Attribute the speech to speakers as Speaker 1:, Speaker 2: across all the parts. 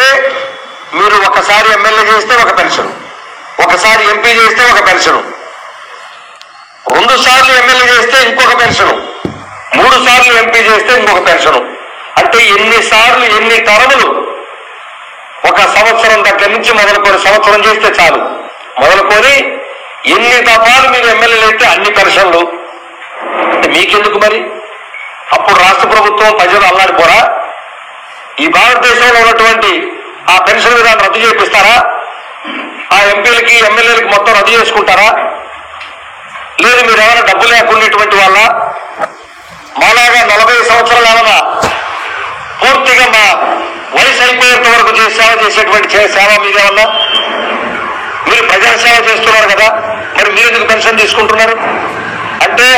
Speaker 1: అంటే మీరు ఒకసారి ఎమ్మెల్యే చేస్తే ఒక పెన్షన్, ఒకసారి ఎంపీ చేస్తే ఒక పెన్షన్, 2 సార్లు ఎమ్మెల్యే చేస్తే ఇంకొక పెన్షన్, 3 సార్లు ఎంపీ చేస్తే ఇంకొక పెన్షన్. అంటే ఎన్నిసార్లు ఎన్ని తరములు, ఒక సంవత్సరం దగ్గర నుంచి మొదలుకొని సంవత్సరం చేస్తే చాలు, మొదలుకొని ఎన్ని దఫాలు మీరు ఎమ్మెల్యేలు అయితే అన్ని పెన్షన్లు. అంటే మీకెందుకు మరి? అప్పుడు రాష్ట్ర ప్రభుత్వం ప్రజలు అల్లాడిపోరా? ఈ భారతదేశంలో ఉన్నటువంటి ఆ పెన్షన్ విధానం రద్దు చేపిస్తారా? ఆ ఎంపీలకి ఎమ్మెల్యేలకి మొత్తం రద్దు చేసుకుంటారా? లేదు మీరు ఏమైనా డబ్బు లేకున్నటువంటి వాళ్ళ మాలాగా 40 సంవత్సరాలు ఏమైనా పూర్తిగా మా వయసు అయిపోయేంత వరకు సేవ చేసేటువంటి సేవ మీదేమన్నా? మీరు ప్రజాసేవ చేస్తున్నారు కదా, మరి మీరు ఎందుకు పెన్షన్ తీసుకుంటున్నారు? అంటే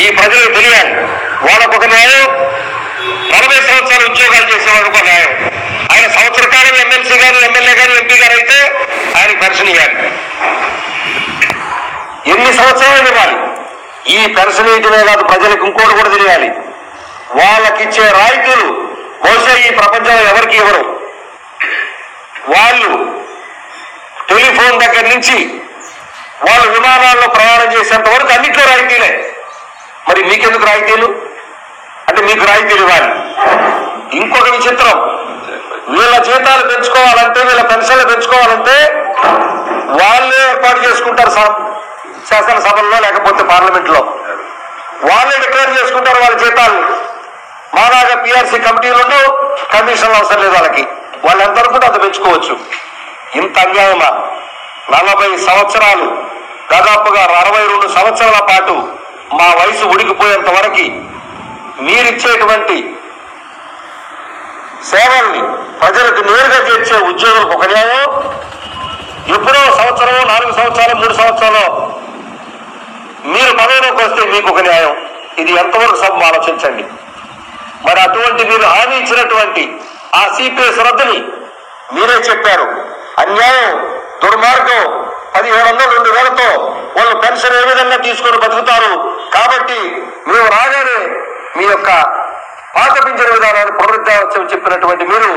Speaker 1: ఈ ప్రజలకు తెలియాలి, వాళ్ళకు ఒక న్యాయం, 40 సంవత్సరాలు ఉద్యోగాలు చేసేవాళ్ళకు ఒక న్యాయం. ఆయన సంవత్సర కాలం ఎమ్మెల్సీ గారు, ఎమ్మెల్యే గారు, ఎంపీ గారు అయితే ఆయనకు పెన్షన్ ఇవ్వాలి. ఎన్ని సంవత్సరాలు ఇవ్వాలి? ఈ పెన్షన్ ఇవ్వడమే కాదు, ప్రజలకు ఇంకోటి కూడా తెలియాలి. వాళ్ళకిచ్చే రాయితీలు బహుశా ఈ ప్రపంచంలో ఎవరికి ఇవ్వరు. వాళ్ళు టెలిఫోన్ దగ్గర నుంచి వాళ్ళు విమానాల్లో ప్రయాణం చేసేంత వరకు అన్నింటిలో రాయితీలే. మరి మీకెందుకు రాయితీలు? అంటే మీకు రాయితీలు ఇవ్వాలి. ఇంకొక విచిత్రం, వీళ్ళ జీతాలు పెంచుకోవాలంటే, వీళ్ళ పెన్షన్లు పెంచుకోవాలంటే వాళ్ళే ఏర్పాటు చేసుకుంటారు. శాసనసభల్లో లేకపోతే పార్లమెంట్లో వాళ్ళే డిక్లేర్ చేసుకుంటారు వాళ్ళ జీతాలు. మాలాగా పిఆర్సీ కమిటీలు కమిషన్లు అవసరం లేదు వాళ్ళకి, వాళ్ళు ఎంత అనుకుంటే అంత పెంచుకోవచ్చు. ఇంత అన్యాయమా? 40 సంవత్సరాలు, దాదాపుగా 62 సంవత్సరాల పాటు మా వయసు ఉడికిపోయేంత వరకు మీరిచ్చేటువంటి సేవల్ని ప్రజలకు నేరుగా చేర్చే ఉద్యోగులకు ఒక న్యాయం, ఎప్పుడో సంవత్సరం, 4 సంవత్సరాలు, 3 సంవత్సరాలు మీరు పదవిలోకి వస్తే మీకు ఒక న్యాయం. ఇది ఎంతవరకు సభ ఆలోచించండి. మరి అటువంటి మీరు హామీ ఇచ్చినటువంటి ఆ సిపిఎస్ రద్దుని మీరే చెప్పారు. అన్యాయం, దుర్మార్గం, 1500, 2000తో వాళ్ళు పెన్షన్ ఏ విధంగా తీసుకొని బతుకుతారు. కాబట్టి మేము రాగానే మీ యొక్క పాత పింఛను విధానాన్ని పునరుద్ధరించమని చెప్పినటువంటి మీరు